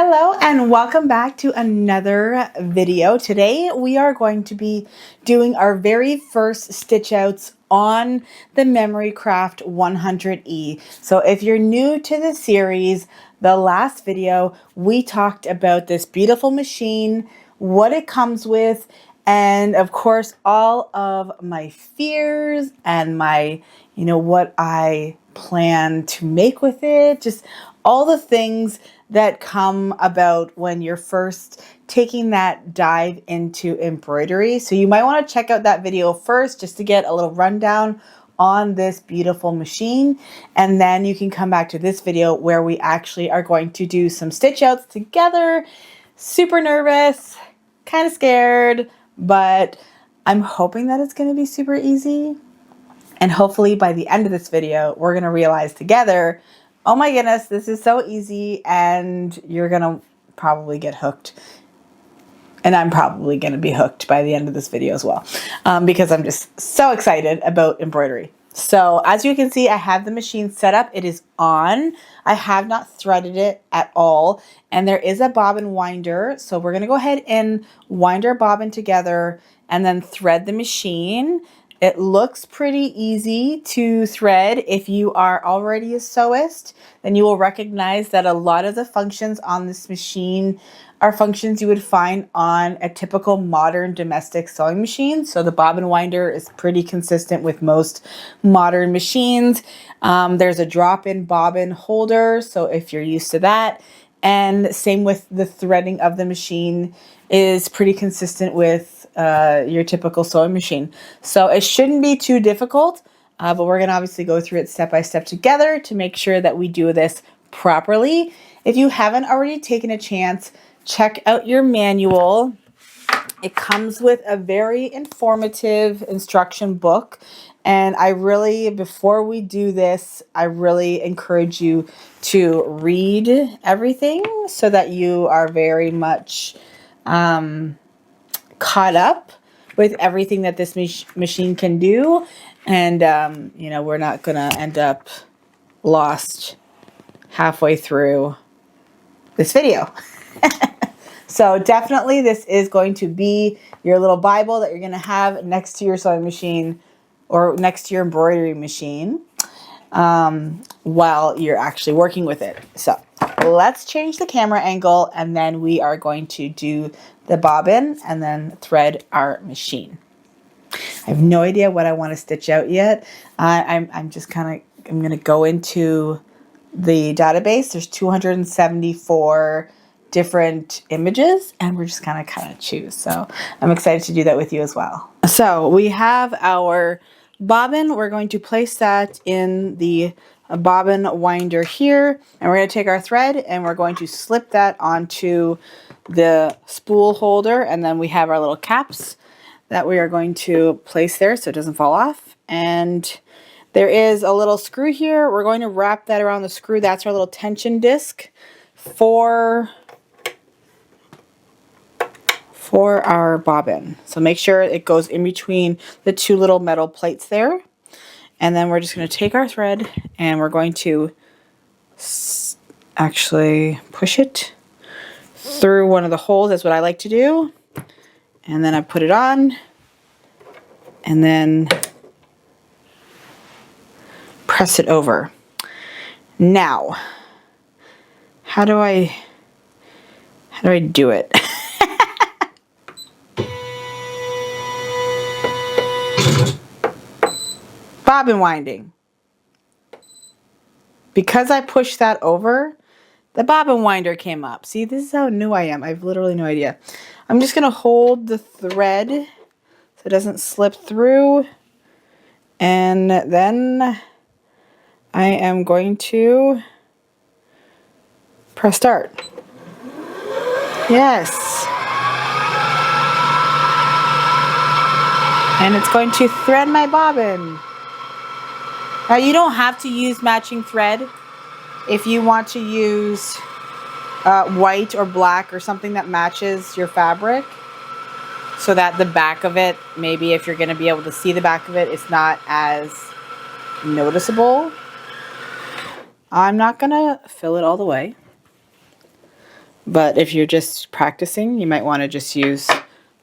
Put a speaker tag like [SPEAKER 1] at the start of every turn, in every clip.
[SPEAKER 1] Hello and welcome back to another video. Today we are going to be doing our very first stitch outs on the Memory Craft 100E. So if you're new to the series, the last video we talked about this beautiful machine, what it comes with, and of course all of my fears and my, what I plan to make with it, just all the things that come about when you're first taking that dive into embroidery. So you might want to check out that video first just to get a little rundown on this beautiful machine. And then you can come back to this video where we actually are going to do some stitch outs together. Super nervous, kind of scared, but I'm hoping that it's going to be super easy. And hopefully by the end of this video, we're going to realize together, oh my goodness, this is so easy, and you're going to probably get hooked. And I'm probably going to be hooked by the end of this video as well, because I'm just so excited about embroidery. So as you can see, I have the machine set up. It is on. I have not threaded it at all. And there is a bobbin winder. So we're going to go ahead and wind our bobbin together and then thread the machine. It looks pretty easy to thread. If you are already a sewist, then you will recognize that a lot of the functions on this machine are functions you would find on a typical modern domestic sewing machine. So the bobbin winder is pretty consistent with most modern machines. There's a drop-in bobbin holder, so if you're used to that. And same with the threading of the machine is pretty consistent with your typical sewing machine. So it shouldn't be too difficult, but we're going to obviously go through it step by step together to make sure that we do this properly. If you haven't already taken a chance, check out your manual. It comes with a very informative instruction book. And I really, before we do this, I really encourage you to read everything so that you are very much caught up with everything that this machine can do. And, we're not going to end up lost halfway through this video. So definitely this is going to be your little Bible that you're going to have next to your sewing machine or next to your embroidery machine while you're actually working with it. So let's change the camera angle and then we are going to do the bobbin and then thread our machine. I have no idea what I want to stitch out yet. I'm going to go into the database. There's 274 different images and we're just kind of choose. So I'm excited to do that with you as well. So we have our bobbin. We're going to place that in the bobbin winder here, and we're going to take our thread and we're going to slip that onto the spool holder, and then we have our little caps that we are going to place there so it doesn't fall off. And there is a little screw here. We're going to wrap that around the screw. That's our little tension disc for our bobbin. So make sure it goes in between the two little metal plates there. And then we're just going to take our thread and we're going to actually push it through one of the holes. That's what I like to do. And then I put it on and then press it over. Now, how do I do it? Bobbin winding. Because I pushed that over, the bobbin winder came up. See, this is how new I am. I have literally no idea. I'm just going to hold the thread so it doesn't slip through. And then I am going to press start. Yes. And it's going to thread my bobbin. Now you don't have to use matching thread. If you want to use white or black or something that matches your fabric so that the back of it, maybe if you're going to be able to see the back of it, it's not as noticeable. I'm not going to fill it all the way. But if you're just practicing, you might want to just use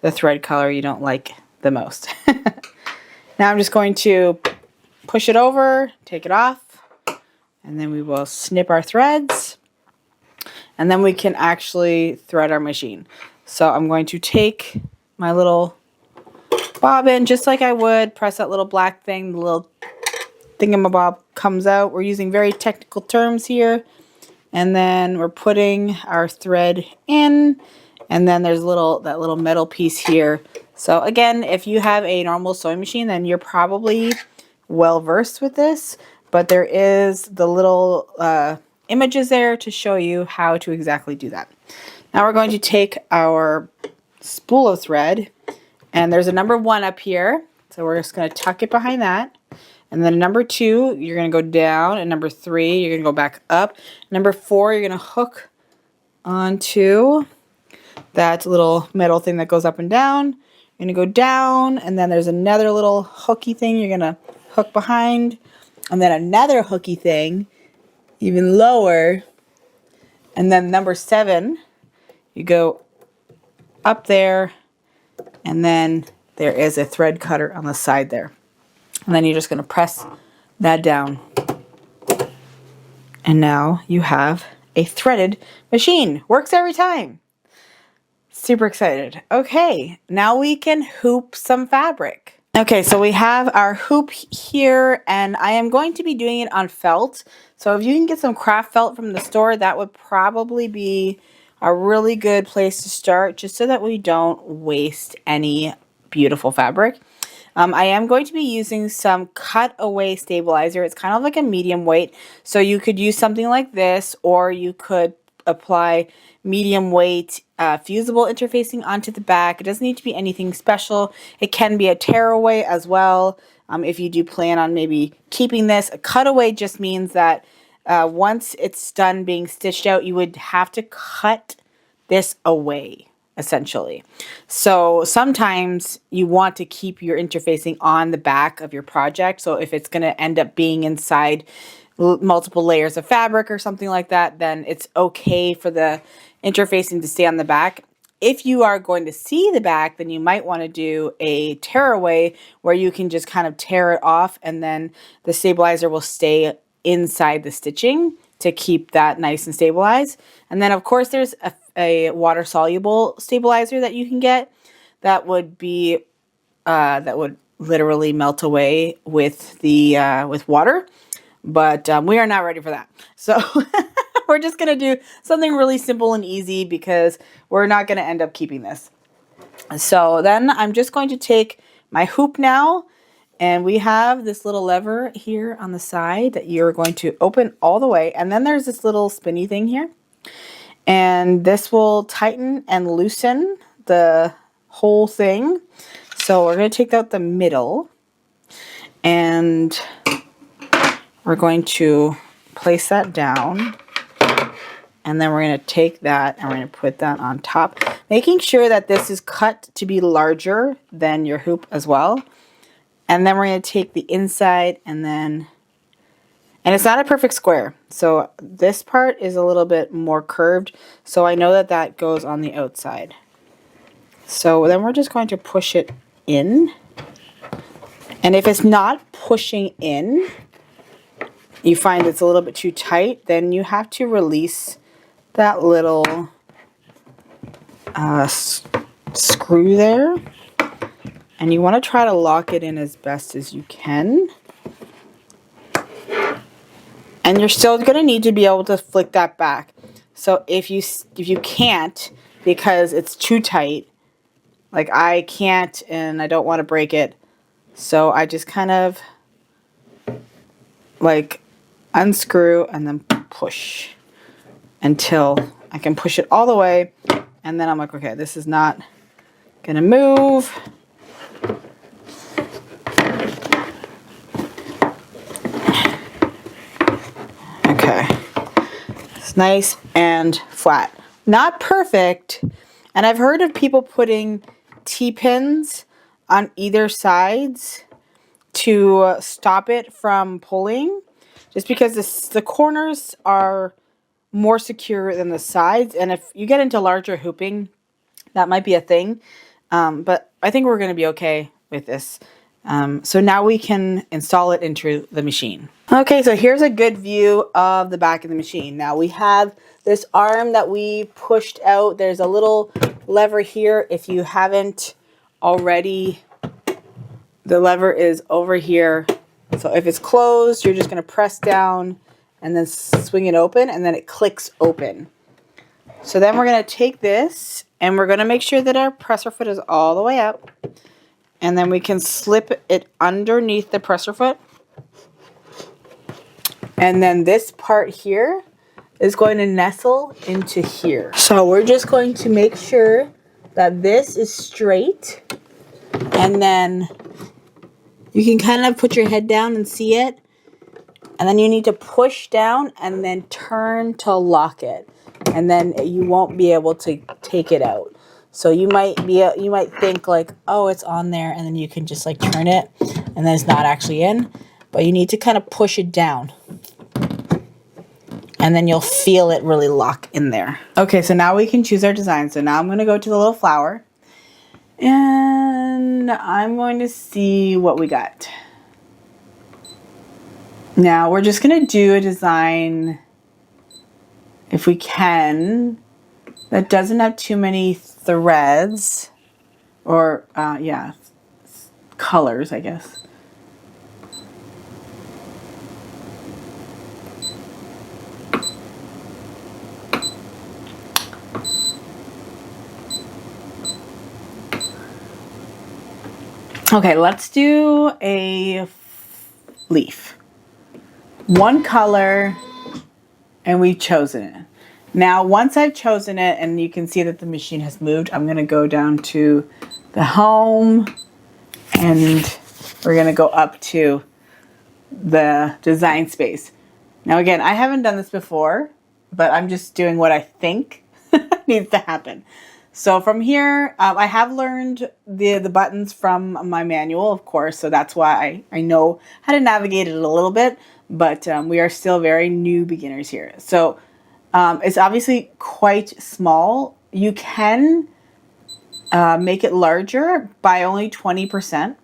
[SPEAKER 1] the thread color you don't like the most. Now I'm just going to push it over, take it off, and then we will snip our threads, and then we can actually thread our machine. So I'm going to take my little bobbin, just like I would, press that little black thing, the little thingamabob comes out. We're using very technical terms here. And then we're putting our thread in, and then there's that little metal piece here. So again, if you have a normal sewing machine, then you're probably well versed with this, but there is the little images there to show you how to exactly do that. Now we're going to take our spool of thread, and there's a number 1 up here. So we're just going to tuck it behind that. And then number 2, you're going to go down. And number 3, you're going to go back up. Number 4, you're going to hook onto that little metal thing that goes up and down. You're going to go down. And then there's another little hooky thing you're going to hook behind. And then another hooky thing, even lower. And then number 7, you go up there. And then there is a thread cutter on the side there. And then you're just going to press that down. And now you have a threaded machine. Works every time. Super excited. Okay, now we can hoop some fabric. Okay, so we have our hoop here, and I am going to be doing it on felt. So if you can get some craft felt from the store, that would probably be a really good place to start, just so that we don't waste any beautiful fabric. I am going to be using some cutaway stabilizer. It's kind of like a medium weight. So you could use something like this, or you could apply medium weight fusible interfacing onto the back. It doesn't need to be anything special. It can be a tearaway as well. If you do plan on maybe keeping this. A cutaway just means that once it's done being stitched out, you would have to cut this away, essentially. So sometimes you want to keep your interfacing on the back of your project. So if it's going to end up being inside multiple layers of fabric or something like that, then it's okay for the interfacing to stay on the back. If you are going to see the back, then you might want to do a tearaway where you can just kind of tear it off, and then the stabilizer will stay inside the stitching to keep that nice and stabilized. And then of course there's a water soluble stabilizer that you can get that would be that would literally melt away with the with water, but we are not ready for that. So we're just gonna do something really simple and easy because we're not gonna end up keeping this. So then I'm just going to take my hoop now, and we have this little lever here on the side that you're going to open all the way, and then there's this little spinny thing here. And this will tighten and loosen the whole thing. So we're going to take out the middle, and we're going to place that down. And then we're going to take that and we're going to put that on top, making sure that this is cut to be larger than your hoop as well. And then we're going to take the inside, and it's not a perfect square. So this part is a little bit more curved. So I know that that goes on the outside. So then we're just going to push it in. And if it's not pushing in, you find it's a little bit too tight, then you have to release that little screw there. And you want to try to lock it in as best as you can. And you're still going to need to be able to flick that back. So if you can't, because it's too tight, like I can't and I don't want to break it, so I just kind of like unscrew and then push until I can push it all the way. And then I'm like, okay, this is not going to move. It's nice and flat. Not perfect. And I've heard of people putting T-pins on either sides to stop it from pulling, just because the corners are more secure than the sides. And if you get into larger hooping, that might be a thing. But I think we're going to be okay with this. So now we can install it into the machine. Okay, so here's a good view of the back of the machine. Now we have this arm that we pushed out. There's a little lever here. If you haven't already, the lever is over here. So if it's closed, you're just going to press down and then swing it open, and then it clicks open. So then we're going to take this and we're going to make sure that our presser foot is all the way up. And then we can slip it underneath the presser foot. And then this part here is going to nestle into here. So we're just going to make sure that this is straight. And then you can kind of put your head down and see it. And then you need to push down and then turn to lock it. And then you won't be able to take it out. So you might think like, oh, it's on there, and then you can just like turn it and then it's not actually in, but you need to kind of push it down. And then you'll feel it really lock in there. Okay, so now we can choose our design. So now I'm going to go to the little flower and I'm going to see what we got. Now we're just going to do a design, if we can, that doesn't have too many threads or, yeah, colors, I guess. Okay, let's do a leaf. One color, and we've chosen it. Now, once I've chosen it, and you can see that the machine has moved, I'm going to go down to the home, and we're going to go up to the design space. Now, again, I haven't done this before, but I'm just doing what I think needs to happen. So from here, I have learned the buttons from my manual, of course, so that's why I know how to navigate it a little bit, but we are still very new beginners here. So it's obviously quite small. You can make it larger by only 20%.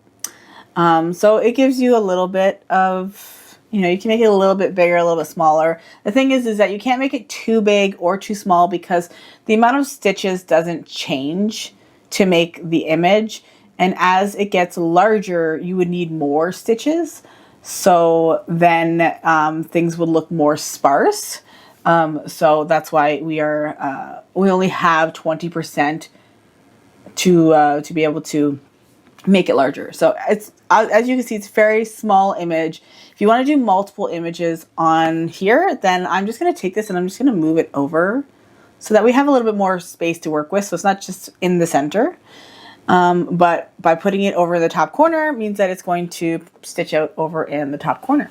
[SPEAKER 1] So it gives you a little bit of, you can make it a little bit bigger, a little bit smaller. The thing is that you can't make it too big or too small because the amount of stitches doesn't change to make the image. And as it gets larger, you would need more stitches. So then things would look more sparse. So that's why we only have 20% to be able to make it larger. So it's, as you can see, it's a very small image. If you want to do multiple images on here, then I'm just going to take this and I'm just going to move it over so that we have a little bit more space to work with. So it's not just in the center, but by putting it over the top corner means that it's going to stitch out over in the top corner.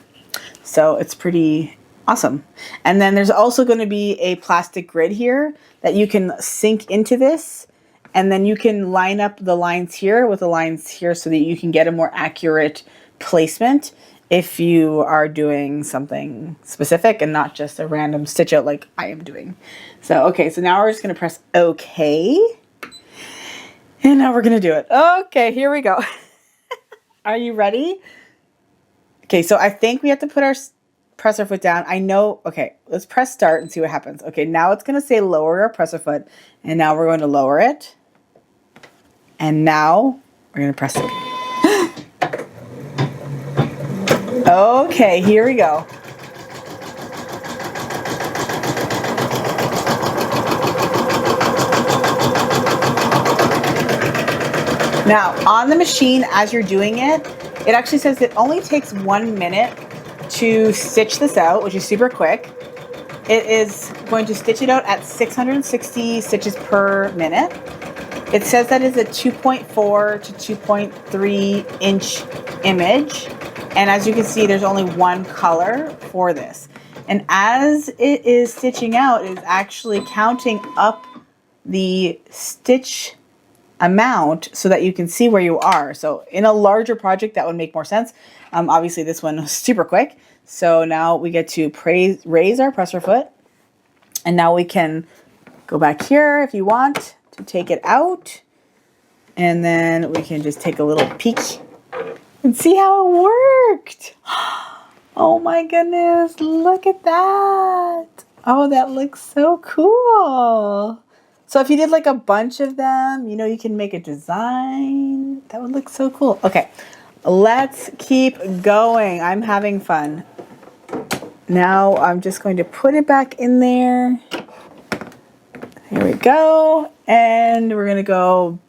[SPEAKER 1] So it's pretty awesome. And then there's also going to be a plastic grid here that you can sink into this. And then you can line up the lines here with the lines here so that you can get a more accurate placement if you are doing something specific and not just a random stitch out like I am doing. So, okay, so now we're just going to press OK. And now we're going to do it. Okay, here we go. Are you ready? Okay, so I think we have to put our presser foot down. I know, okay, let's press start and see what happens. Okay, now it's going to say lower our presser foot. And now we're going to lower it. And now we're going to press it. Okay, here we go. Now, on the machine, as you're doing it, it actually says it only takes 1 minute to stitch this out, which is super quick. It is going to stitch it out at 660 stitches per minute. It says that is a 2.4 to 2.3 inch image. And as you can see, there's only one color for this. And as it is stitching out, it's actually counting up the stitch amount so that you can see where you are. So in a larger project, that would make more sense. Obviously, this one was super quick. So now we get to raise our presser foot. And now we can go back here if you want to take it out. And then we can just take a little peek and see how it worked. Oh my goodness, look at that. Oh, that looks so cool. So if you did like a bunch of them, you know, you can make a design. That would look so cool. Okay, let's keep going. I'm having fun. Now I'm just going to put it back in there. Here we go. And we're going to go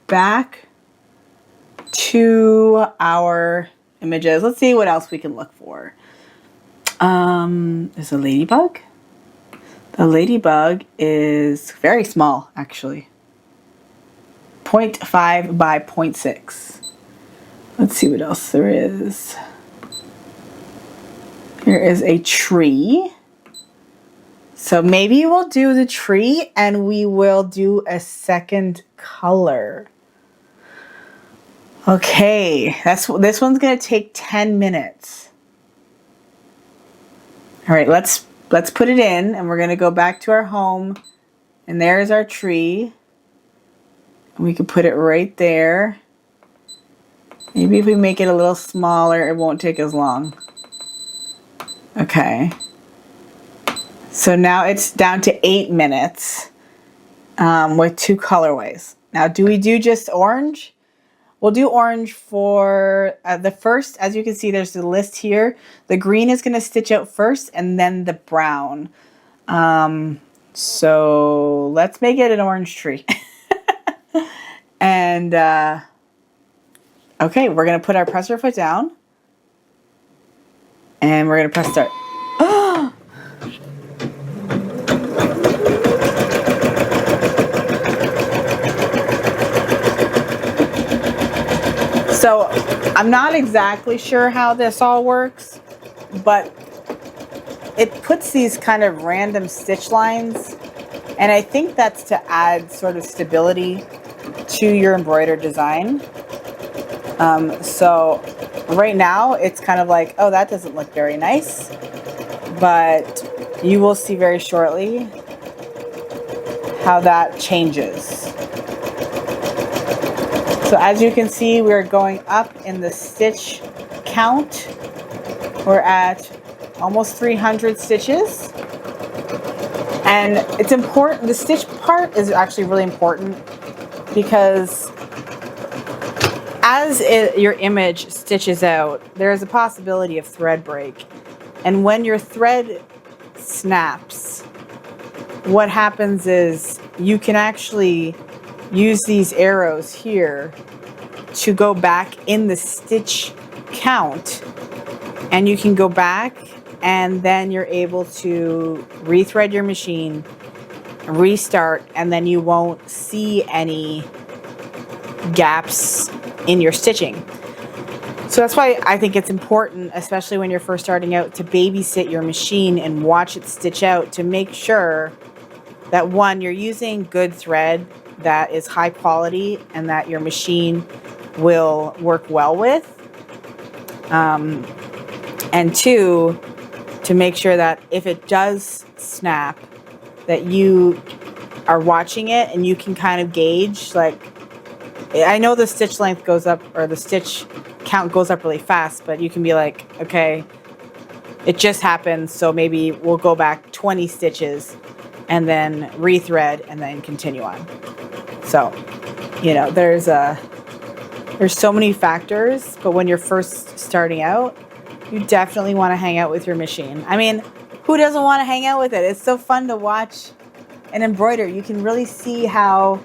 [SPEAKER 1] back to our images. Let's see what else we can look for. There's a ladybug. The ladybug is very small, actually. 0.5 by 0.6. Let's see what else there is. Here is a tree. So maybe we'll do the tree and we will do a second color. Okay, this one's gonna take 10 minutes. All right, let's put it in and we're gonna go back to our home and there's our tree. We can put it right there. Maybe if we make it a little smaller, it won't take as long. Okay. So now it's down to 8 minutes with 2 colorways. Now, do we do just orange? We'll do orange for the first. As you can see, there's the list here. The green is going to stitch out first and then the brown. So let's make it an orange tree. And okay, we're going to put our presser foot down. And we're going to press start. So I'm not exactly sure how this all works, but it puts these kind of random stitch lines, and I think that's to add sort of stability to your embroidered design. So right now it's kind of like, oh, that doesn't look very nice, but you will see very shortly how that changes. So as you can see, we're going up in the stitch count. We're at almost 300 stitches. And it's important, the stitch part is actually really important because as your image stitches out, there is a possibility of thread break. And when your thread snaps, what happens is you can actually use these arrows here to go back in the stitch count, and you can go back and then you're able to rethread your machine, restart, and then you won't see any gaps in your stitching. So that's why I think it's important, especially when you're first starting out, to babysit your machine and watch it stitch out to make sure that, one, you're using good thread that is high quality and that your machine will work well with. And two, to make sure that if it does snap, that you are watching it and you can kind of gauge, like, I know the stitch length goes up or the stitch count goes up really fast, but you can be like, okay, it just happened, so maybe we'll go back 20 stitches and then rethread and then continue on. So, you know, there's so many factors, but when you're first starting out, you definitely want to hang out with your machine. I mean, who doesn't want to hang out with it? It's so fun to watch and embroider. You can really see how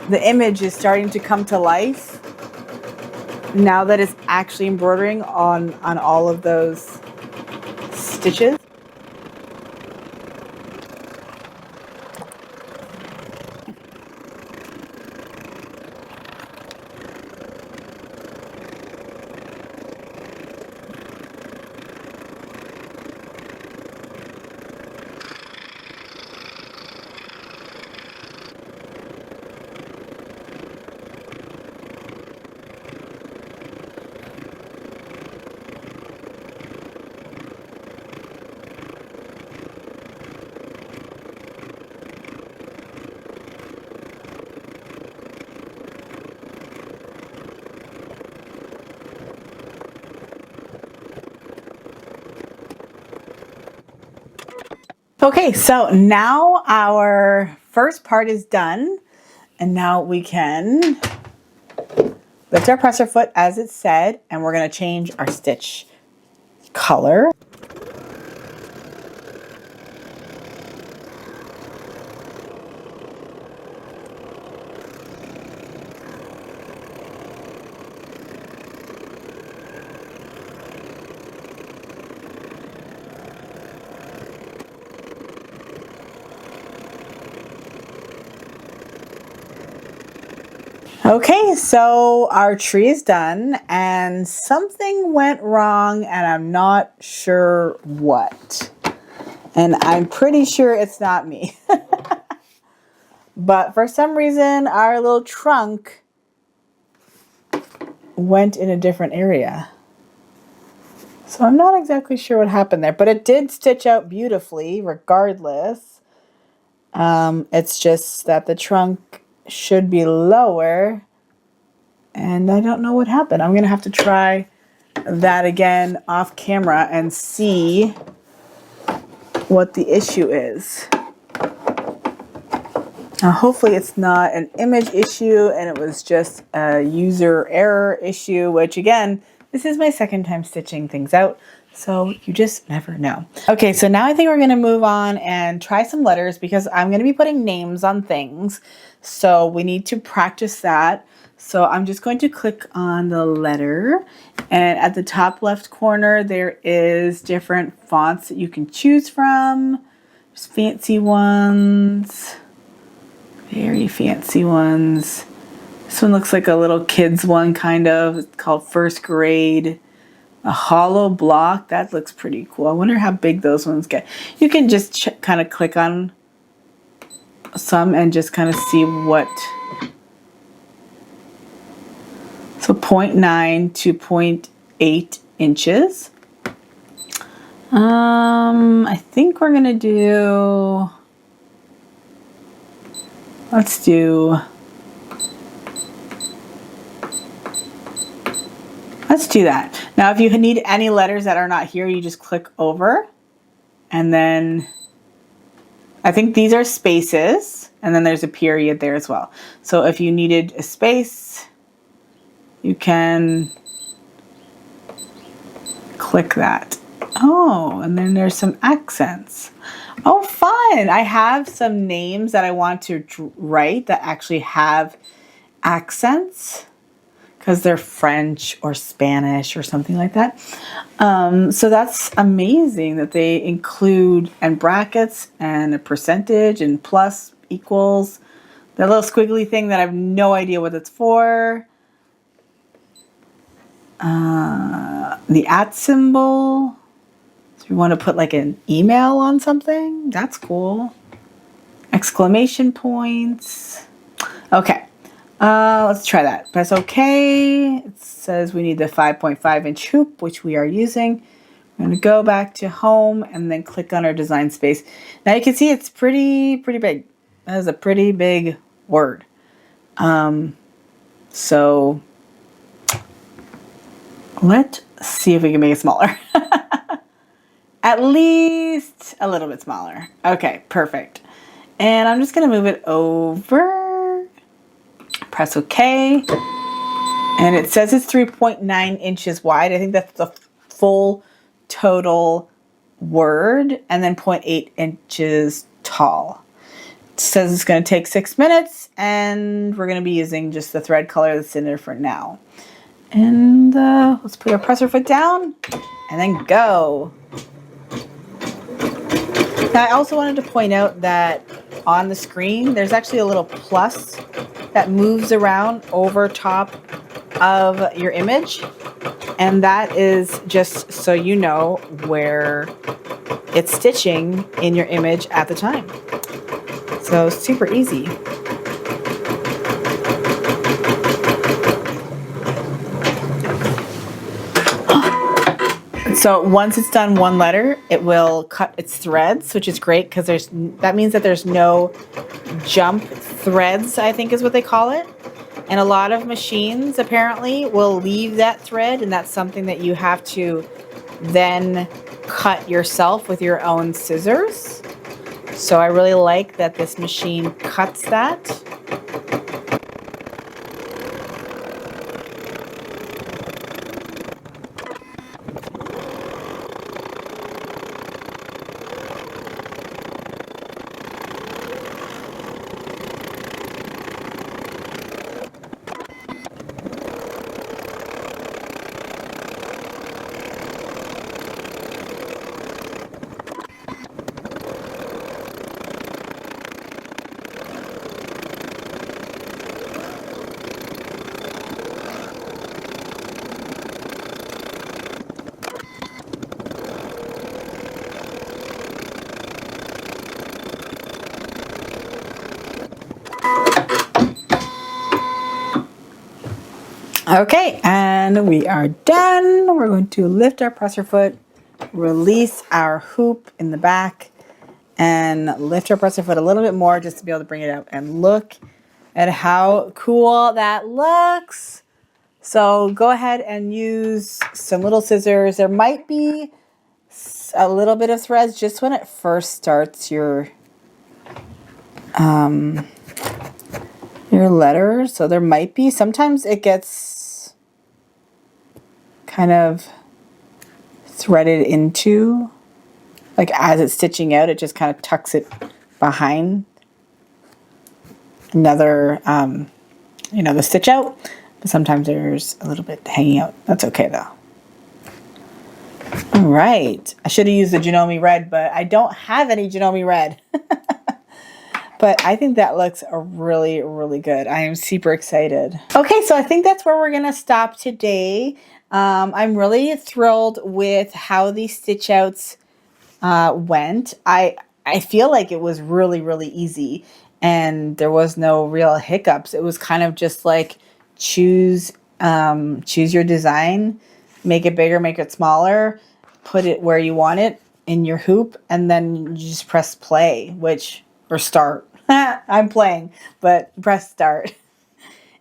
[SPEAKER 1] the image is starting to come to life now that it's actually embroidering on all of those stitches. Okay, so now our first part is done, and now we can lift our presser foot as it said, and we're going to change our stitch color. Okay, so our tree is done and something went wrong and I'm not sure what. And I'm pretty sure it's not me. But for some reason, our little trunk went in a different area. So I'm not exactly sure what happened there, but it did stitch out beautifully regardless. It's just that the trunk should be lower and I don't know what happened. I'm gonna have to try that again off camera and see what the issue is. Now hopefully it's not an image issue and it was just a user error issue, which again, this is my second time stitching things out, so you just never know. Okay, so now I think we're gonna move on and try some letters because I'm gonna be putting names on things. So we need to practice that. So I'm just going to click on the letter, and at the top left corner, there is different fonts that you can choose from. There's fancy ones, very fancy ones. This one looks like a little kid's one, kind of. It's called First Grade. A hollow block, that looks pretty cool. I wonder how big those ones get. You can just kind of click on some and just kind of see what. So 0.9 to 0.8 inches. I think we're gonna do, let's do that. Now if you need any letters that are not here, you just click over, and then I think these are spaces, and then there's a period there as well. So if you needed a space, you can click that. Oh, and then there's some accents. Oh, fun. I have some names that I want to write that actually have accents because they're French or Spanish or something like that. So that's amazing that they include and brackets and a percentage and plus equals. That little squiggly thing that I have no idea what it's for. The @ symbol. So you want to put like an email on something. That's cool. Exclamation points. Okay. Let's try that. Press OK. It says we need the 5.5 inch hoop, which we are using. I'm going to go back to home and then click on our design space. Now you can see it's pretty big. That is a pretty big word. So let's see if we can make it smaller. At least a little bit smaller. Okay, perfect. And I'm just going to move it over. Press OK. And it says it's 3.9 inches wide. I think that's the full total word. And then 0.8 inches tall. It says it's going to take 6 minutes. And we're going to be using just the thread color that's in there for now. And let's put our presser foot down and then go. Now I also wanted to point out that on the screen, there's actually a little plus that moves around over top of your image. And that is just so you know where it's stitching in your image at the time. So super easy. So once it's done one letter, it will cut its threads, which is great because that means that there's no jump threads, I think is what they call it. And a lot of machines apparently will leave that thread, and that's something that you have to then cut yourself with your own scissors. So I really like that this machine cuts that. Okay, and we are done. We're going to lift our presser foot, release our hoop in the back, and lift our presser foot a little bit more just to be able to bring it out. And look at how cool that looks. So go ahead and use some little scissors. There might be a little bit of threads just when it first starts your letter. So there might be, sometimes it gets kind of threaded into, like as it's stitching out, it just kind of tucks it behind another, the stitch out. But sometimes there's a little bit hanging out. That's okay though. All right. I should have used the Janome red, but I don't have any Janome red. But I think that looks really, really good. I am super excited. Okay, so I think that's where we're gonna stop today. I'm really thrilled with how these stitch outs went. I feel like it was really, really easy and there was no real hiccups. It was kind of just like choose your design, make it bigger, make it smaller, put it where you want it in your hoop, and then you just press play, or start. I'm playing, but press start.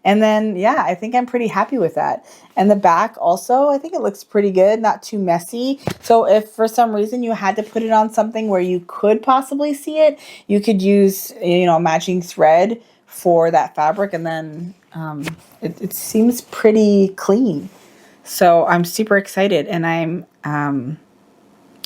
[SPEAKER 1] And then, yeah, I think I'm pretty happy with that. And the back also, I think it looks pretty good, not too messy. So if for some reason you had to put it on something where you could possibly see it, you could use, matching thread for that fabric. And then it seems pretty clean. So I'm super excited, and I'm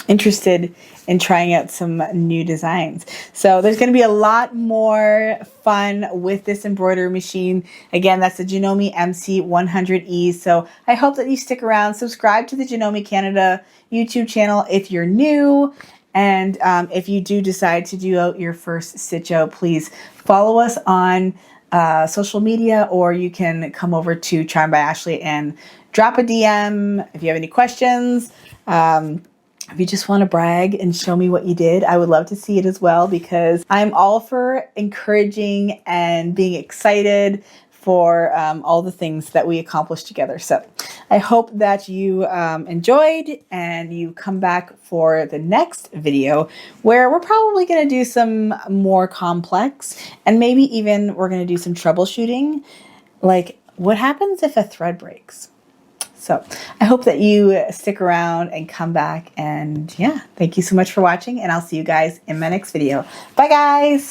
[SPEAKER 1] interested in trying out some new designs. So there's going to be a lot more fun with this embroidery machine. Again, that's the Janome MC100E. So I hope that you stick around. Subscribe to the Janome Canada YouTube channel if you're new. And if you do decide to do out your first stitch out, please follow us on social media, or you can come over to Charmed by Ashley and drop a DM if you have any questions. If you just want to brag and show me what you did, I would love to see it as well, because I'm all for encouraging and being excited for all the things that we accomplished together. So I hope that you enjoyed, and you come back for the next video, where we're probably going to do some more complex, and maybe even we're going to do some troubleshooting, like what happens if a thread breaks. So I hope that you stick around and come back, and yeah, thank you so much for watching, and I'll see you guys in my next video. Bye guys.